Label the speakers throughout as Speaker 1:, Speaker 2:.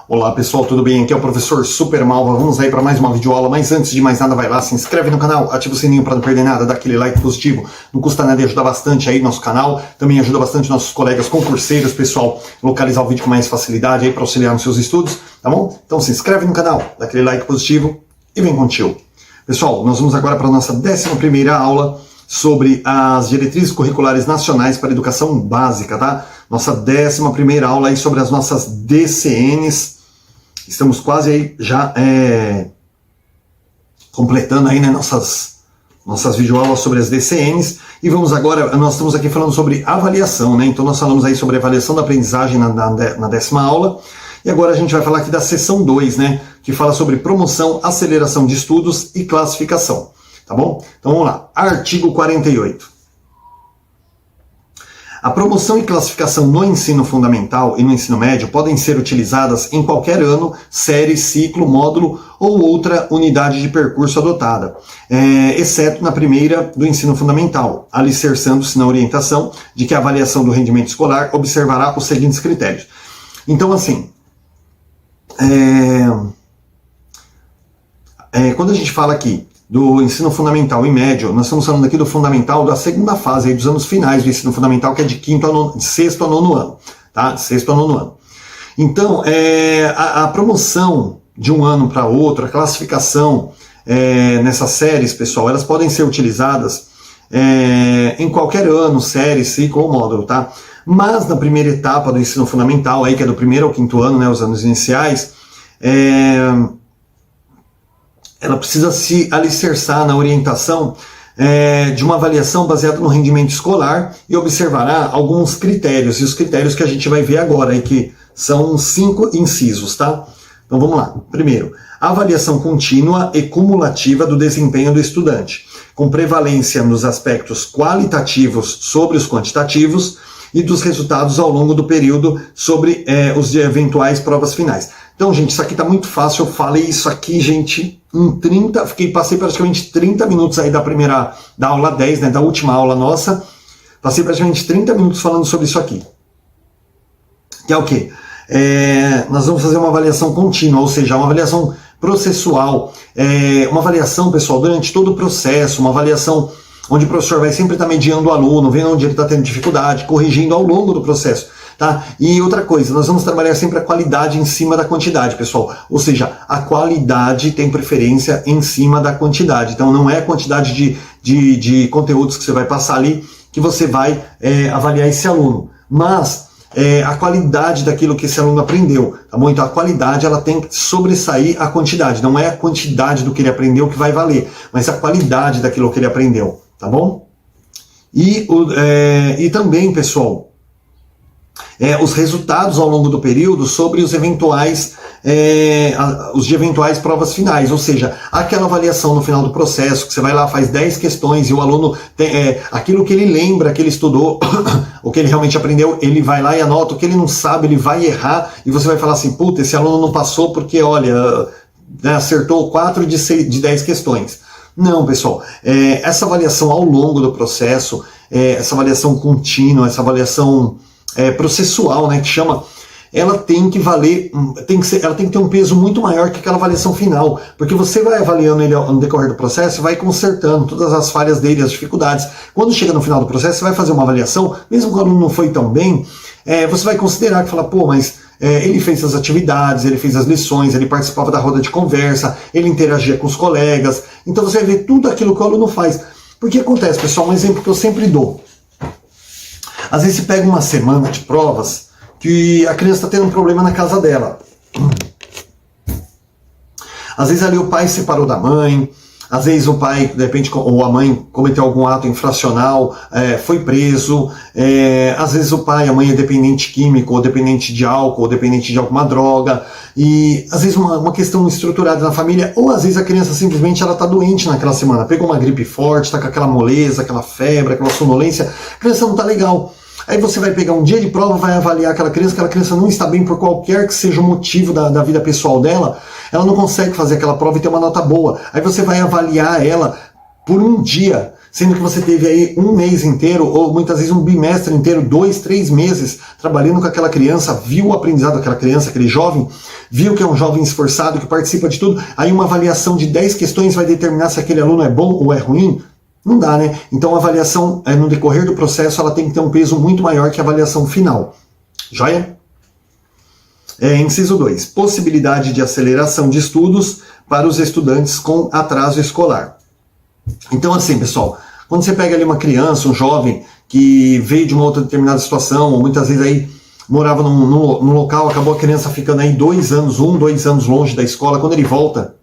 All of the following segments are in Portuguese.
Speaker 1: Olá pessoal, tudo bem? Aqui é o professor Super Malva. Vamos aí para mais uma videoaula, mas antes de mais nada, vai lá, se inscreve no canal, ativa o sininho para não perder nada, dá aquele like positivo, não custa nada e ajuda bastante aí nosso canal, também ajuda bastante nossos colegas concurseiros, pessoal, localizar o vídeo com mais facilidade aí para auxiliar nos seus estudos, tá bom? Então se inscreve no canal, dá aquele like positivo e vem contigo. Pessoal, nós vamos agora para a nossa 11ª aula sobre as diretrizes curriculares nacionais para a educação básica, tá? Nossa 11ª aula aí sobre as nossas DCNs. Estamos quase aí já completando aí, né, nossas videoaulas sobre as DCNs. E vamos agora, nós estamos aqui falando sobre avaliação, né? Então nós falamos aí sobre avaliação da aprendizagem na 10ª aula. E agora a gente vai falar aqui da seção 2, né? Que fala sobre promoção, aceleração de estudos e classificação. Tá bom? Então vamos lá. Artigo 48. A promoção e classificação no ensino fundamental e no ensino médio podem ser utilizadas em qualquer ano, série, ciclo, módulo ou outra unidade de percurso adotada, exceto na primeira do ensino fundamental, alicerçando-se na orientação de que a avaliação do rendimento escolar observará os seguintes critérios. Então, assim, quando a gente fala aqui do ensino fundamental e médio, nós estamos falando aqui do fundamental da segunda fase, aí, dos anos finais do ensino fundamental, que é de 6º a 9º ano, tá? 6º a 9º ano. Então, a promoção de um ano para outro, a classificação nessas séries, pessoal, elas podem ser utilizadas em qualquer ano, série, ciclo ou módulo, tá? Mas na primeira etapa do ensino fundamental, aí, que é do 1º ao 5º ano, né, os anos iniciais, ela precisa se alicerçar na orientação de uma avaliação baseada no rendimento escolar e observará alguns critérios, e os critérios que a gente vai ver agora, aí, que são 5 incisos, tá? Então vamos lá. Primeiro, a avaliação contínua e cumulativa do desempenho do estudante, com prevalência nos aspectos qualitativos sobre os quantitativos e dos resultados ao longo do período sobre os eventuais provas finais. Então, gente, isso aqui tá muito fácil. Eu falei isso aqui, gente, em passei praticamente 30 minutos aí da aula 10, né, da última aula nossa. Passei praticamente 30 minutos falando sobre isso aqui. Que é o quê? Nós vamos fazer uma avaliação contínua, ou seja, uma avaliação processual, uma avaliação, pessoal, durante todo o processo, uma avaliação onde o professor vai sempre estar mediando o aluno, vendo onde ele está tendo dificuldade, corrigindo ao longo do processo. Tá? E outra coisa, nós vamos trabalhar sempre a qualidade em cima da quantidade, pessoal. Ou seja, a qualidade tem preferência em cima da quantidade. Então não é a quantidade de conteúdos que você vai passar ali que você vai avaliar esse aluno, mas a qualidade daquilo que esse aluno aprendeu, tá bom? Então a qualidade, ela tem que sobressair a quantidade. Não é a quantidade do que ele aprendeu que vai valer, mas a qualidade daquilo que ele aprendeu, tá bom? E também, pessoal, os resultados ao longo do período sobre os eventuais provas finais, ou seja, aquela avaliação no final do processo, que você vai lá, faz 10 questões e o aluno tem aquilo que ele lembra, que ele estudou, o que ele realmente aprendeu, ele vai lá e anota. O que ele não sabe, ele vai errar, e você vai falar assim, puta, esse aluno não passou porque, olha, acertou 4 de 10 questões. Não, pessoal, essa avaliação ao longo do processo, essa avaliação contínua, essa avaliação processual, né, que chama, ela tem que valer, ela tem que ter um peso muito maior que aquela avaliação final, porque você vai avaliando ele no decorrer do processo e vai consertando todas as falhas dele, as dificuldades. Quando chega no final do processo, você vai fazer uma avaliação, mesmo quando o aluno não foi tão bem, você vai considerar que fala, pô, mas ele fez as atividades, ele fez as lições, ele participava da roda de conversa, ele interagia com os colegas, então você vai ver tudo aquilo que o aluno faz. Porque acontece, pessoal, um exemplo que eu sempre dou. Às vezes você pega uma semana de provas que a criança está tendo um problema na casa dela. Às vezes ali o pai se separou da mãe, às vezes o pai, de repente, ou a mãe cometeu algum ato infracional, foi preso, às vezes o pai, a mãe é dependente químico, ou dependente de álcool, ou dependente de alguma droga, e às vezes uma questão estruturada na família, ou às vezes a criança simplesmente está doente naquela semana, pegou uma gripe forte, está com aquela moleza, aquela febre, aquela sonolência, a criança não está legal. Aí você vai pegar um dia de prova, vai avaliar aquela criança não está bem por qualquer que seja o motivo da vida pessoal dela, ela não consegue fazer aquela prova e ter uma nota boa. Aí você vai avaliar ela por um dia, sendo que você teve aí um mês inteiro, ou muitas vezes um bimestre inteiro, 2, 3 meses, trabalhando com aquela criança, viu o aprendizado daquela criança, aquele jovem, viu que é um jovem esforçado, que participa de tudo, aí uma avaliação de 10 questões vai determinar se aquele aluno é bom ou é ruim? Não dá, né? Então a avaliação, no decorrer do processo, ela tem que ter um peso muito maior que a avaliação final. Joia? Inciso 2. Possibilidade de aceleração de estudos para os estudantes com atraso escolar. Então, assim, pessoal, quando você pega ali uma criança, um jovem, que veio de uma outra determinada situação, ou muitas vezes aí morava num local, acabou a criança ficando aí 2 anos, 2 anos longe da escola, quando ele volta,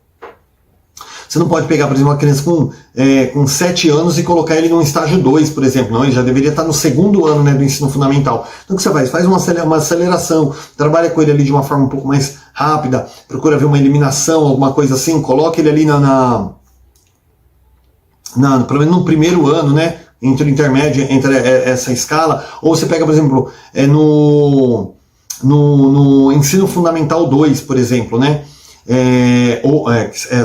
Speaker 1: você não pode pegar, por exemplo, uma criança com 7 anos e colocar ele num estágio 2, por exemplo. Não, ele já deveria estar no 2º ano, né, do ensino fundamental. Então o que você faz? Faz uma aceleração, trabalha com ele ali de uma forma um pouco mais rápida, procura ver uma eliminação, alguma coisa assim, coloca ele ali pelo menos no primeiro ano, né, entre o intermédio, entre essa escala. Ou você pega, por exemplo, no ensino fundamental 2, por exemplo, né,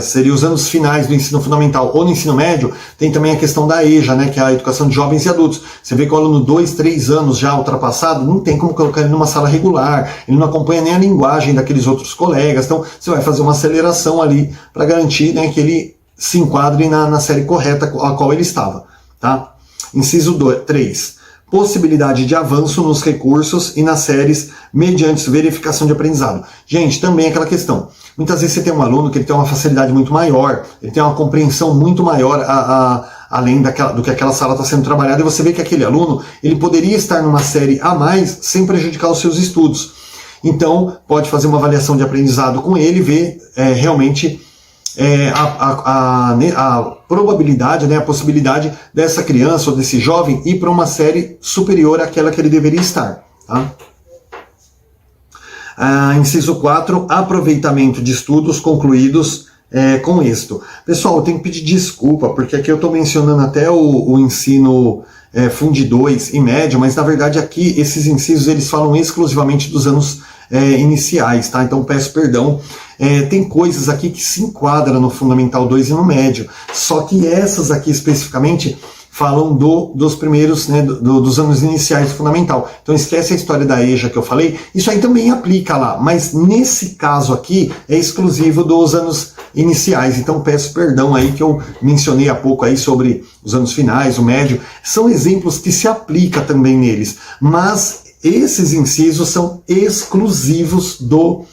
Speaker 1: seria os anos finais do ensino fundamental, ou no ensino médio, tem também a questão da EJA, né, que é a educação de jovens e adultos. Você vê que o aluno 2, 3 anos já ultrapassado, não tem como colocar ele numa sala regular, ele não acompanha nem a linguagem daqueles outros colegas, então você vai fazer uma aceleração ali para garantir, né, que ele se enquadre na série correta a qual ele estava. Tá? Inciso 3. Possibilidade de avanço nos recursos e nas séries mediante verificação de aprendizado. Gente, também é aquela questão. Muitas vezes você tem um aluno que ele tem uma facilidade muito maior, ele tem uma compreensão muito maior além do que aquela sala está sendo trabalhada, e você vê que aquele aluno ele poderia estar numa série a mais sem prejudicar os seus estudos. Então, pode fazer uma avaliação de aprendizado com ele e ver realmente a probabilidade, né, a possibilidade dessa criança ou desse jovem ir para uma série superior àquela que ele deveria estar. Tá? Inciso 4, aproveitamento de estudos concluídos com êxito. Pessoal, eu tenho que pedir desculpa, porque aqui eu estou mencionando até o ensino Fund 2 e médio, mas na verdade aqui esses incisos eles falam exclusivamente dos anos iniciais, tá? Então peço perdão. Tem coisas aqui que se enquadram no Fundamental 2 e no médio, só que essas aqui especificamente falam dos primeiros, né, dos anos iniciais do fundamental. Então esquece a história da EJA que eu falei, isso aí também aplica lá, mas nesse caso aqui é exclusivo dos anos iniciais, então peço perdão aí que eu mencionei há pouco aí sobre os anos finais, o médio, são exemplos que se aplica também neles, mas esses incisos são exclusivos do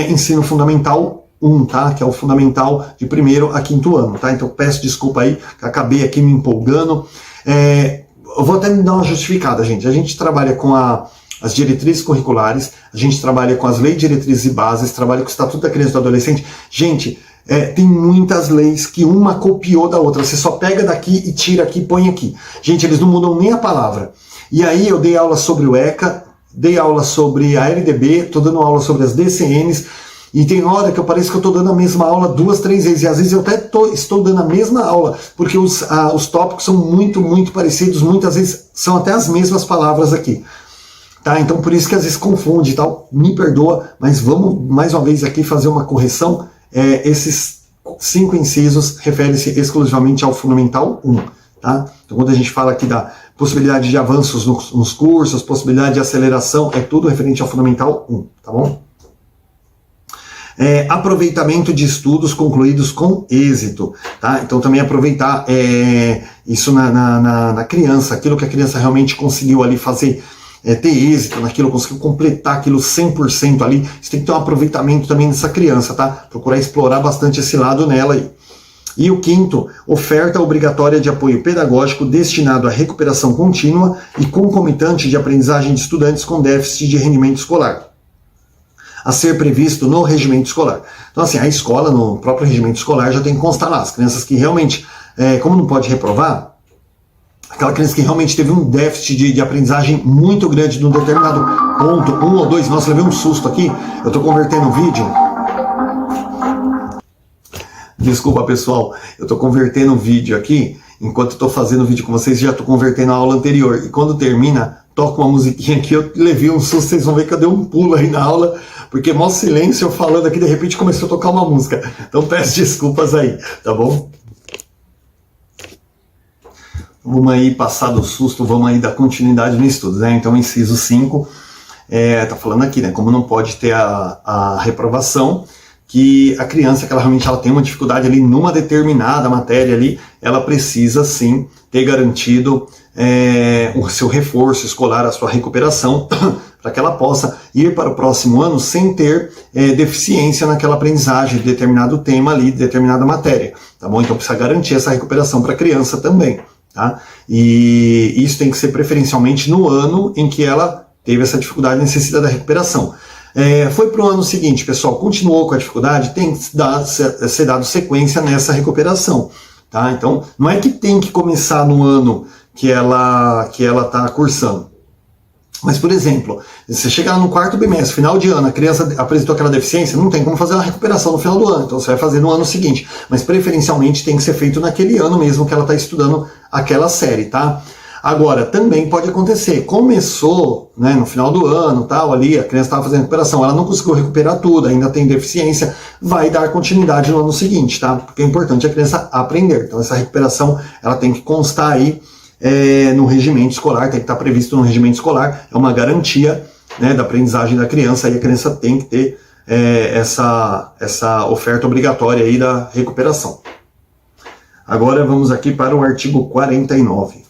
Speaker 1: ensino fundamental 1, tá? Que é o fundamental de 1º a 5º ano, tá? Então peço desculpa aí, que acabei aqui me empolgando. Eu vou até me dar uma justificada, gente. A gente trabalha com as diretrizes curriculares, a gente trabalha com as leis, diretrizes e bases, trabalha com o Estatuto da Criança e do Adolescente. Gente, tem muitas leis que uma copiou da outra. Você só pega daqui e tira aqui e põe aqui. Gente, eles não mudam nem a palavra. E aí eu dei aula sobre o ECA, dei aula sobre a LDB, estou dando aula sobre as DCNs, e tem hora que parece que eu estou dando a mesma aula 2, 3 vezes, e às vezes eu até estou dando a mesma aula, porque os tópicos são muito, muito parecidos, muitas vezes são até as mesmas palavras aqui. Tá? Então por isso que às vezes confunde e tal, me perdoa, mas vamos mais uma vez aqui fazer uma correção. Esses 5 incisos referem-se exclusivamente ao Fundamental 1. Tá? Então quando a gente fala aqui da possibilidade de avanços nos cursos, possibilidade de aceleração, é tudo referente ao Fundamental 1, tá bom? Aproveitamento de estudos concluídos com êxito, tá? Então também aproveitar isso na criança, aquilo que a criança realmente conseguiu ali fazer, ter êxito naquilo, conseguiu completar aquilo 100% ali, você tem que ter um aproveitamento também dessa criança, tá? Procurar explorar bastante esse lado nela aí. E o 5º, oferta obrigatória de apoio pedagógico destinado à recuperação contínua e concomitante de aprendizagem de estudantes com déficit de rendimento escolar, a ser previsto no regimento escolar. Então assim, a escola, no próprio regimento escolar, já tem que constar lá, as crianças que realmente, como não pode reprovar, aquela criança que realmente teve um déficit de aprendizagem muito grande num determinado ponto, 1 ou 2, nossa, levei um susto aqui, eu estou convertendo o vídeo. Desculpa, pessoal, eu estou convertendo o vídeo aqui, enquanto estou fazendo o vídeo com vocês, já estou convertendo a aula anterior, e quando termina, toco uma musiquinha aqui, eu levei um susto, vocês vão ver que eu dei um pulo aí na aula, porque mó silêncio, eu falando aqui, de repente começou a tocar uma música, então peço desculpas aí, tá bom? vamos aí passar do susto, vamos aí dar continuidade no estudo, né? Então, inciso 5, tá falando aqui, né? Como não pode ter a reprovação, que a criança, que ela realmente tem uma dificuldade ali numa determinada matéria ali, ela precisa sim ter garantido o seu reforço escolar, a sua recuperação, para que ela possa ir para o próximo ano sem ter deficiência naquela aprendizagem de determinado tema ali, de determinada matéria, tá bom? Então precisa garantir essa recuperação para a criança também, tá? E isso tem que ser preferencialmente no ano em que ela teve essa dificuldade e necessita da recuperação. Foi para o ano seguinte, pessoal, continuou com a dificuldade, tem que ser dado sequência nessa recuperação, tá? Então, não é que tem que começar no ano que ela está cursando. Mas, por exemplo, você chega no quarto bimestre, final de ano, a criança apresentou aquela deficiência, não tem como fazer uma recuperação no final do ano, então você vai fazer no ano seguinte. Mas, preferencialmente, tem que ser feito naquele ano mesmo que ela está estudando aquela série, tá? Agora, também pode acontecer, começou, né, no final do ano, tal, ali, a criança estava fazendo recuperação, ela não conseguiu recuperar tudo, ainda tem deficiência, vai dar continuidade no ano seguinte, tá? Porque é importante a criança aprender. Então, essa recuperação, ela tem que constar aí no regimento escolar, tem que estar previsto no regimento escolar, é uma garantia, né, da aprendizagem da criança, e a criança tem que ter essa oferta obrigatória aí da recuperação. Agora vamos aqui para o artigo 49.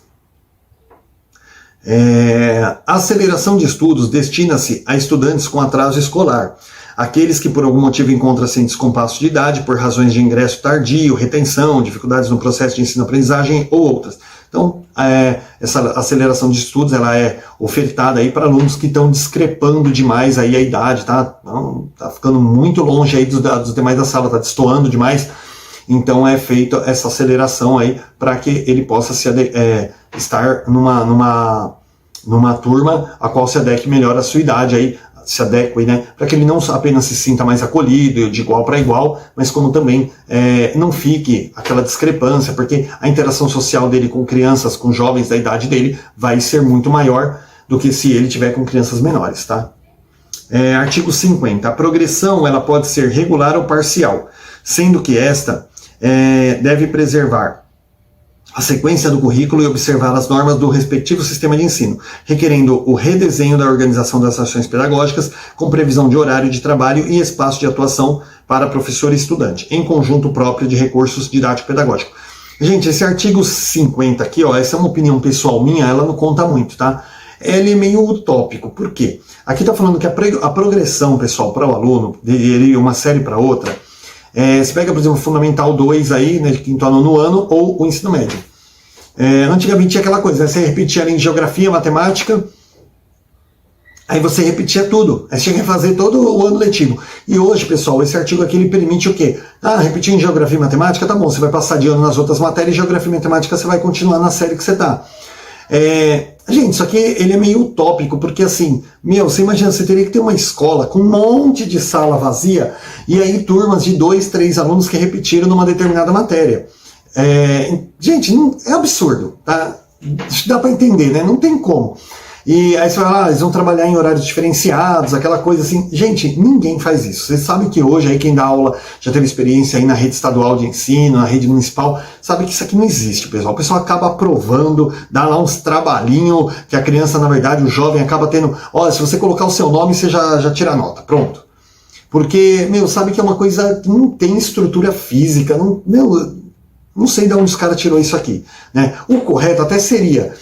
Speaker 1: A aceleração de estudos destina-se a estudantes com atraso escolar, aqueles que por algum motivo encontram-se em descompasso de idade, por razões de ingresso tardio, retenção, dificuldades no processo de ensino-aprendizagem ou outras. Então, essa aceleração de estudos, ela é ofertada aí para alunos que estão discrepando demais aí a idade, tá? Não, tá ficando muito longe aí dos demais da sala, tá destoando demais. Então é feita essa aceleração aí para que ele possa estar numa turma a qual se adeque melhor à sua idade aí, se adeque, né, para que ele não apenas se sinta mais acolhido, de igual para igual, mas como também não fique aquela discrepância, porque a interação social dele com crianças, com jovens da idade dele, vai ser muito maior do que se ele tiver com crianças menores, tá? Artigo 50. A progressão ela pode ser regular ou parcial, sendo que esta deve preservar a sequência do currículo e observar as normas do respectivo sistema de ensino, requerendo o redesenho da organização das ações pedagógicas, com previsão de horário de trabalho e espaço de atuação para professor e estudante, em conjunto próprio de recursos didático-pedagógicos. Gente, esse artigo 50 aqui, ó, essa é uma opinião pessoal minha, ela não conta muito, tá? Ele é meio utópico, por quê? Aqui está falando que a progressão, pessoal, para o aluno, de uma série para outra, você pega, por exemplo, o Fundamental 2 aí, né, de quinto ano no ano, ou o ensino médio. Antigamente tinha aquela coisa, né, você repetia ali em geografia, matemática, aí você repetia tudo, aí você tinha que fazer todo o ano letivo. E hoje, pessoal, esse artigo aqui ele permite o quê? Repetir em geografia e matemática, tá bom, você vai passar de ano nas outras matérias, geografia e matemática você vai continuar na série que você tá. Gente, isso aqui ele é meio utópico, porque assim, você imagina, você teria que ter uma escola com um monte de sala vazia, e aí turmas de 2, 3 alunos que repetiram numa determinada matéria. Gente, é absurdo, tá? Dá para entender, né? Não tem como. E aí você vai lá, eles vão trabalhar em horários diferenciados, aquela coisa assim. Gente, ninguém faz isso. Vocês sabem que hoje, aí quem dá aula já teve experiência aí na rede estadual de ensino, na rede municipal, sabe que isso aqui não existe, pessoal. O pessoal acaba aprovando, dá lá uns trabalhinhos, que a criança, na verdade, o jovem acaba tendo... Olha, se você colocar o seu nome, você já tira a nota, pronto. Porque, sabe que é uma coisa que não tem estrutura física, não sei de onde os caras tirou isso aqui, né? O correto até seria...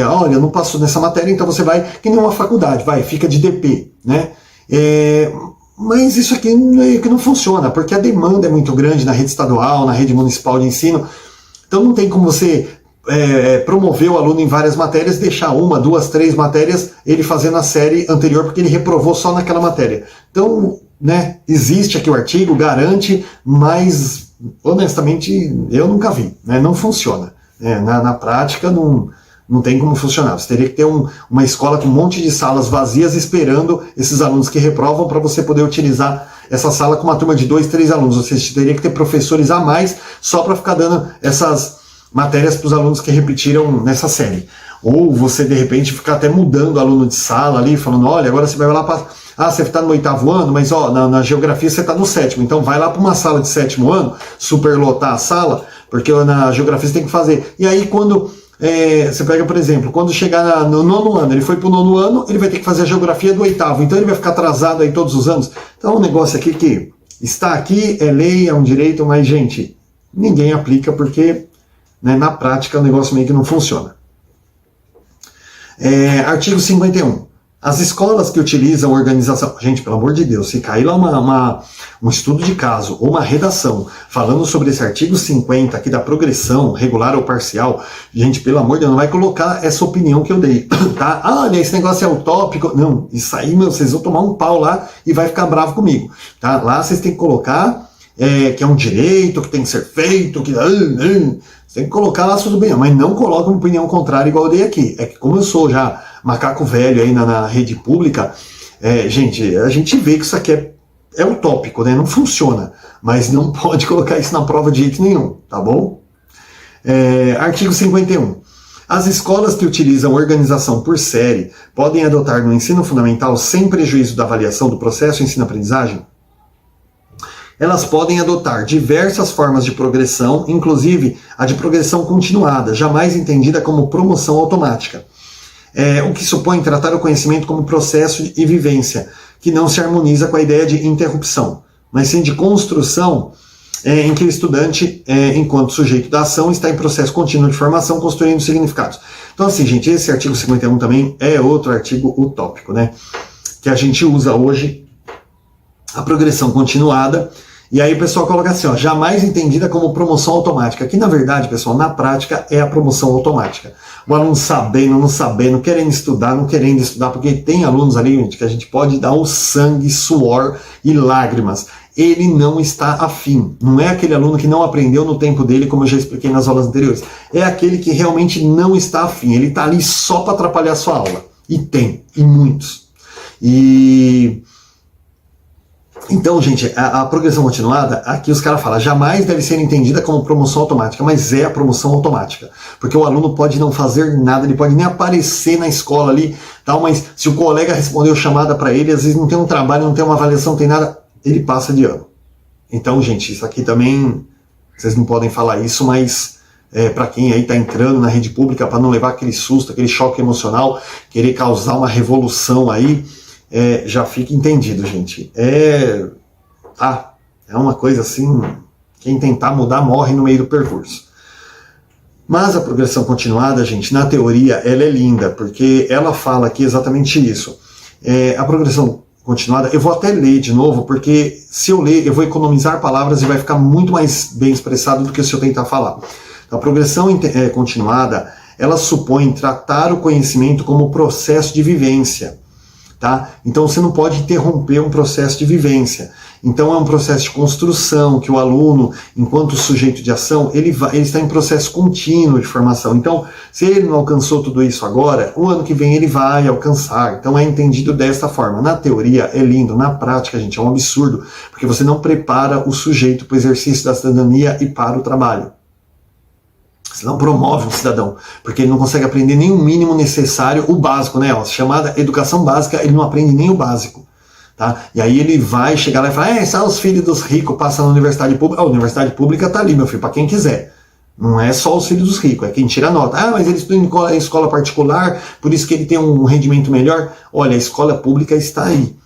Speaker 1: olha, não passou nessa matéria, então você vai, que nem uma faculdade, fica de DP, né? Mas isso aqui não funciona, porque a demanda é muito grande na rede estadual, na rede municipal de ensino, então não tem como você promover o aluno em várias matérias, deixar 1, 2, 3 matérias, ele fazendo a série anterior, porque ele reprovou só naquela matéria. Então, né, existe aqui o artigo, garante, mas honestamente eu nunca vi, né? Não funciona. Na prática não tem como funcionar. Você teria que ter uma escola com um monte de salas vazias esperando esses alunos que reprovam para você poder utilizar essa sala com uma turma de 2, 3 alunos. Ou seja, você teria que ter professores a mais só para ficar dando essas matérias para os alunos que repetiram nessa série. Ou você, de repente, ficar até mudando o aluno de sala ali, falando, olha, agora você vai lá para... você está no 8º ano, mas na geografia você está no 7º. Então vai lá para uma sala de 7º ano, superlotar a sala, porque na geografia você tem que fazer. E aí quando... você pega, por exemplo, quando chegar no nono ano, ele foi para o nono ano, ele vai ter que fazer a geografia do oitavo, então ele vai ficar atrasado aí todos os anos. Então é um negócio aqui que está aqui, é lei, é um direito, mas, gente, ninguém aplica porque, né, na prática o negócio meio que não funciona. Artigo 51. As escolas que utilizam organização... Gente, pelo amor de Deus, se cair lá um estudo de caso ou uma redação falando sobre esse artigo 50 aqui da progressão regular ou parcial, gente, pelo amor de Deus, não vai colocar essa opinião que eu dei, tá? Olha, esse negócio é utópico. Não, isso aí, meu, vocês vão tomar um pau lá e vai ficar bravo comigo, tá? Lá vocês têm que colocar que é um direito, que tem que ser feito, que... Você tem que colocar lá tudo bem, mas não coloca uma opinião contrária igual eu dei aqui. É que como eu sou já macaco velho aí na rede pública, gente, a gente vê que isso aqui é utópico, né? Não funciona, mas não pode colocar isso na prova de jeito nenhum, tá bom? Artigo 51. As escolas que utilizam organização por série podem adotar no ensino fundamental, sem prejuízo da avaliação do processo ensino-aprendizagem, elas podem adotar diversas formas de progressão, inclusive a de progressão continuada, jamais entendida como promoção automática. O que supõe tratar o conhecimento como processo e vivência, que não se harmoniza com a ideia de interrupção, mas sim de construção, em que o estudante, enquanto sujeito da ação, está em processo contínuo de formação, construindo significados. Então, assim, gente, esse artigo 51 também é outro artigo utópico, né? Que a gente usa hoje, a progressão continuada, e aí o pessoal coloca assim, ó, jamais entendida como promoção automática, que na verdade, pessoal, na prática é a promoção automática. O aluno sabendo, não sabendo, querendo estudar, não querendo estudar, porque tem alunos ali, gente, que a gente pode dar o sangue, suor e lágrimas. Ele não está afim. Não é aquele aluno que não aprendeu no tempo dele, como eu já expliquei nas aulas anteriores. É aquele que realmente não está afim. Ele está ali só para atrapalhar a sua aula. E tem, e muitos. Então, gente, a progressão continuada, aqui os caras falam, jamais deve ser entendida como promoção automática, mas é a promoção automática. Porque o aluno pode não fazer nada, ele pode nem aparecer na escola ali, tal, mas se o colega respondeu chamada para ele, às vezes não tem um trabalho, não tem uma avaliação, não tem nada, ele passa de ano. Então, gente, isso aqui também, vocês não podem falar isso, mas para quem aí está entrando na rede pública, para não levar aquele susto, aquele choque emocional, querer causar uma revolução aí, já fica entendido, gente. É uma coisa assim, quem tentar mudar morre no meio do percurso. Mas a progressão continuada, gente, na teoria, ela é linda, porque ela fala aqui exatamente isso. A progressão continuada, eu vou até ler de novo, porque se eu ler, eu vou economizar palavras e vai ficar muito mais bem expressado do que se eu tentar falar. Então, a progressão continuada, ela supõe tratar o conhecimento como processo de vivência. Tá? Então você não pode interromper um processo de vivência. Então é um processo de construção que o aluno, enquanto sujeito de ação, ele está em processo contínuo de formação. Então, se ele não alcançou tudo isso agora, o ano que vem ele vai alcançar. Então é entendido desta forma. Na teoria é lindo, na prática, gente, é um absurdo, porque você não prepara o sujeito para o exercício da cidadania e para o trabalho. Você não promove um cidadão, porque ele não consegue aprender nem o mínimo necessário, o básico, né? Chamada educação básica, ele não aprende nem o básico. Tá? E aí ele vai chegar lá e falar, só os filhos dos ricos passam na universidade pública. A universidade pública tá ali, meu filho, para quem quiser. Não é só os filhos dos ricos, é quem tira a nota. Mas ele estuda em escola particular, por isso que ele tem um rendimento melhor. Olha, a escola pública está aí.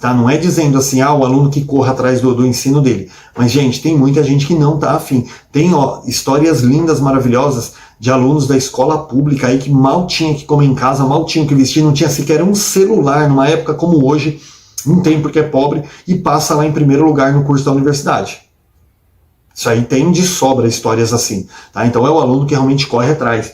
Speaker 1: Tá? Não é dizendo assim, o aluno que corra atrás do ensino dele. Mas, gente, tem muita gente que não está afim. Tem histórias lindas, maravilhosas, de alunos da escola pública aí que mal tinha que comer em casa, mal tinha que vestir, não tinha sequer um celular, numa época como hoje, não tem porque é pobre, e passa lá em primeiro lugar no curso da universidade. Isso aí tem de sobra histórias assim. Tá? Então é o aluno que realmente corre atrás.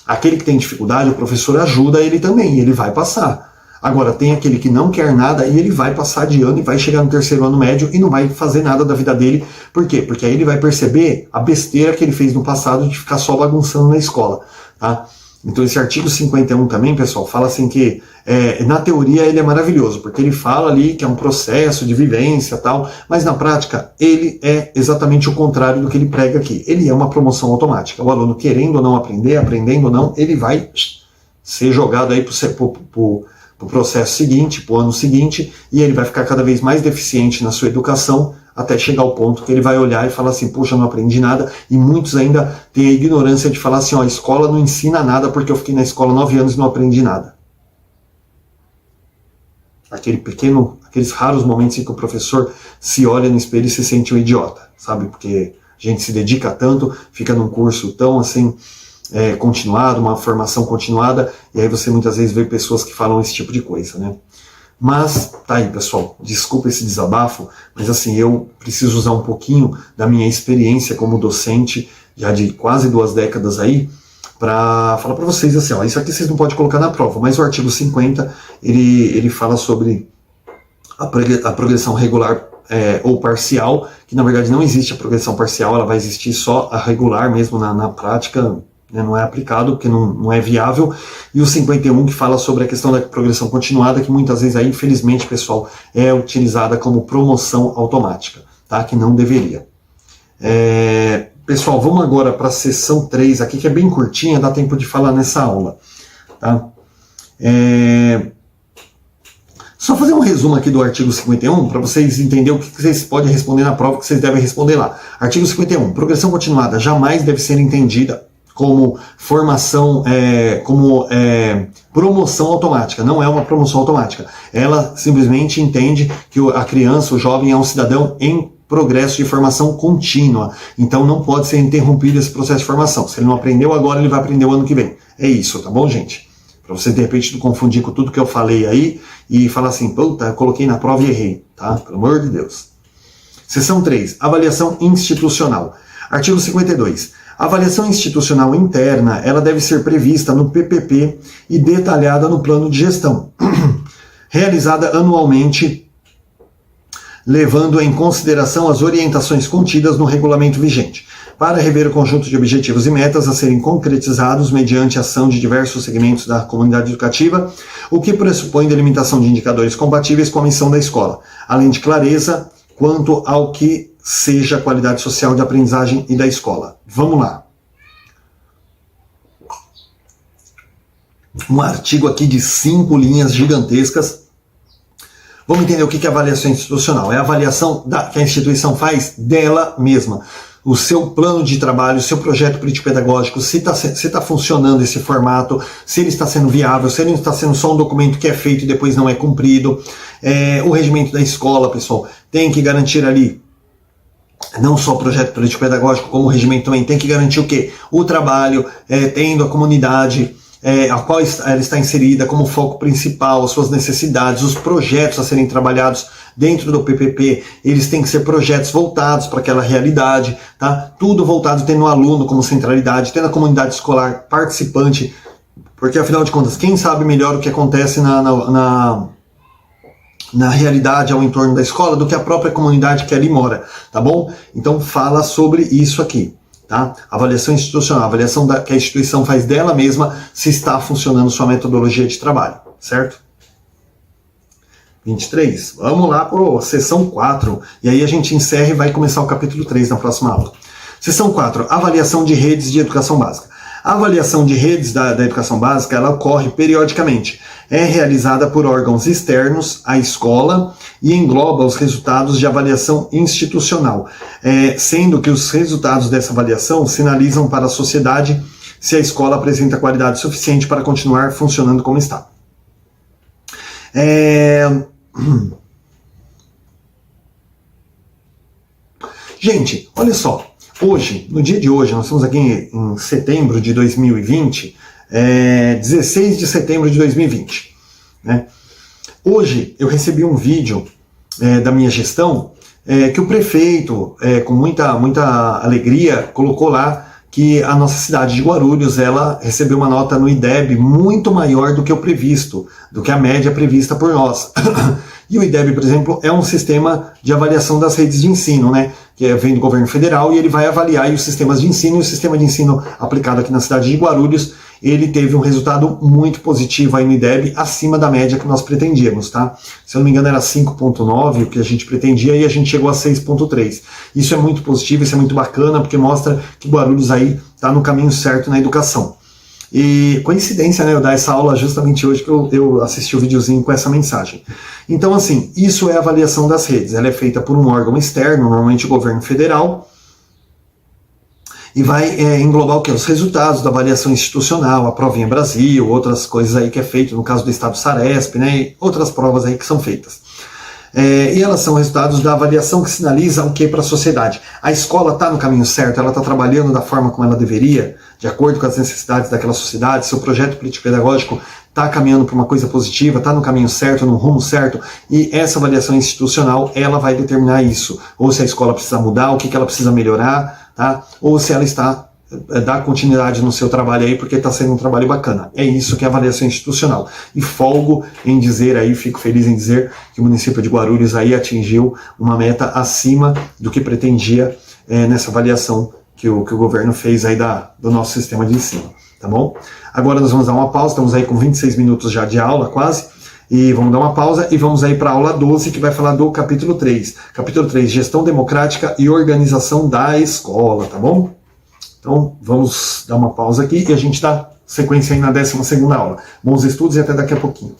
Speaker 1: Aquele que tem dificuldade, o professor ajuda ele também, e ele vai passar. Agora, tem aquele que não quer nada e ele vai passar de ano e vai chegar no terceiro ano médio e não vai fazer nada da vida dele. Por quê? Porque aí ele vai perceber a besteira que ele fez no passado de ficar só bagunçando na escola. Tá? Então esse artigo 51 também, pessoal, fala assim que, na teoria ele é maravilhoso, porque ele fala ali que é um processo de vivência e tal, mas na prática ele é exatamente o contrário do que ele prega aqui. Ele é uma promoção automática. O aluno querendo ou não aprender, aprendendo ou não, ele vai ser jogado aí pro processo seguinte, pro ano seguinte, e ele vai ficar cada vez mais deficiente na sua educação, até chegar ao ponto que ele vai olhar e falar assim, poxa, não aprendi nada, e muitos ainda têm a ignorância de falar assim, ó, a escola não ensina nada porque eu fiquei na escola 9 anos e não aprendi nada. Aqueles raros momentos em que o professor se olha no espelho e se sente um idiota, sabe? Porque a gente se dedica tanto, fica num curso tão assim, continuado, uma formação continuada, e aí você muitas vezes vê pessoas que falam esse tipo de coisa, né? Mas, tá aí pessoal, desculpa esse desabafo, mas assim, eu preciso usar um pouquinho da minha experiência como docente, já de quase 2 décadas aí, para falar para vocês assim, ó, isso aqui vocês não podem colocar na prova, mas o artigo 50, ele fala sobre a progressão regular ou parcial, que na verdade não existe a progressão parcial, ela vai existir só a regular mesmo na prática, não é aplicado, porque não é viável, e o 51 que fala sobre a questão da progressão continuada, que muitas vezes aí, infelizmente, pessoal, é utilizada como promoção automática, tá? Que não deveria. Pessoal, vamos agora para a sessão 3 aqui, que é bem curtinha, dá tempo de falar nessa aula, tá? Só fazer um resumo aqui do artigo 51, para vocês entenderem o que vocês podem responder na prova, que vocês devem responder lá. Artigo 51, progressão continuada jamais deve ser entendida como formação, promoção automática. Não é uma promoção automática. Ela simplesmente entende que a criança, o jovem, é um cidadão em progresso de formação contínua. Então não pode ser interrompido esse processo de formação. Se ele não aprendeu agora, ele vai aprender o ano que vem. É isso, tá bom, gente? Para você, de repente, não confundir com tudo que eu falei aí e falar assim, puta, eu coloquei na prova e errei, tá? Pelo amor de Deus. Seção 3, avaliação institucional. Artigo 52. A avaliação institucional interna, ela deve ser prevista no PPP e detalhada no plano de gestão, realizada anualmente, levando em consideração as orientações contidas no regulamento vigente, para rever o conjunto de objetivos e metas a serem concretizados mediante ação de diversos segmentos da comunidade educativa, o que pressupõe delimitação de indicadores compatíveis com a missão da escola, além de clareza quanto ao que seja a qualidade social de aprendizagem e da escola. Vamos lá. Um artigo aqui de 5 linhas gigantescas. Vamos entender o que é avaliação institucional. É a avaliação que a instituição faz dela mesma. O seu plano de trabalho, o seu projeto político-pedagógico, se está funcionando esse formato, se ele está sendo viável, se ele não está sendo só um documento que é feito e depois não é cumprido. O regimento da escola, pessoal, tem que garantir ali não só o projeto político-pedagógico, como o regimento também tem que garantir o quê? O trabalho, tendo a comunidade a qual ela está inserida como foco principal, as suas necessidades, os projetos a serem trabalhados dentro do PPP, eles têm que ser projetos voltados para aquela realidade, tá? Tudo voltado tendo o aluno como centralidade, tendo a comunidade escolar participante, porque afinal de contas, quem sabe melhor o que acontece na realidade ao entorno da escola do que a própria comunidade que ali mora, tá bom? Então fala sobre isso aqui, tá? Avaliação institucional, avaliação que a instituição faz dela mesma se está funcionando sua metodologia de trabalho, certo? 23, vamos lá para a sessão 4, e aí a gente encerra e vai começar o capítulo 3 na próxima aula. Sessão 4, avaliação de redes de educação básica. A avaliação de redes da educação básica, ela ocorre periodicamente. É realizada por órgãos externos à escola e engloba os resultados de avaliação institucional, sendo que os resultados dessa avaliação sinalizam para a sociedade se a escola apresenta qualidade suficiente para continuar funcionando como está. Gente, olha só. Hoje, no dia de hoje, nós estamos aqui em setembro de 2020, 16 de setembro de 2020. Né? Hoje eu recebi um vídeo da minha gestão que o prefeito, com muita alegria, colocou lá que a nossa cidade de Guarulhos, ela recebeu uma nota no IDEB muito maior do que o previsto, do que a média prevista por nós. E o IDEB, por exemplo, é um sistema de avaliação das redes de ensino, né? Que vem do governo federal, e ele vai avaliar aí os sistemas de ensino, e o sistema de ensino aplicado aqui na cidade de Guarulhos, ele teve um resultado muito positivo aí no IDEB, acima da média que nós pretendíamos, tá? Se eu não me engano era 5.9 o que a gente pretendia, e a gente chegou a 6.3. Isso é muito positivo, isso é muito bacana, porque mostra que Guarulhos aí está no caminho certo na educação. E coincidência, né, eu dar essa aula justamente hoje que eu assisti o videozinho com essa mensagem. Então, assim, isso é a avaliação das redes. Ela é feita por um órgão externo, normalmente o governo federal, e vai englobar o quê? Os resultados da avaliação institucional, a Provinha Brasil, outras coisas aí que é feito, no caso do Estado Saresp, né, e outras provas aí que são feitas. E elas são resultados da avaliação que sinaliza o que para a sociedade. A escola está no caminho certo, ela está trabalhando da forma como ela deveria, de acordo com as necessidades daquela sociedade, seu projeto político-pedagógico está caminhando para uma coisa positiva, está no caminho certo, no rumo certo, e essa avaliação institucional, ela vai determinar isso. Ou se a escola precisa mudar, o que ela precisa melhorar, tá? Ou se ela está dar continuidade no seu trabalho aí, porque está sendo um trabalho bacana. É isso que é avaliação institucional. E folgo em dizer aí, fico feliz em dizer que o município de Guarulhos aí atingiu uma meta acima do que pretendia nessa avaliação que o governo fez aí do nosso sistema de ensino, tá bom? Agora nós vamos dar uma pausa, estamos aí com 26 minutos já de aula quase, e vamos dar uma pausa e vamos aí para a aula 12, que vai falar do capítulo 3. Capítulo 3, Gestão Democrática e Organização da Escola, tá bom? Então, vamos dar uma pausa aqui e a gente dá sequência aí na 12ª aula. Bons estudos e até daqui a pouquinho.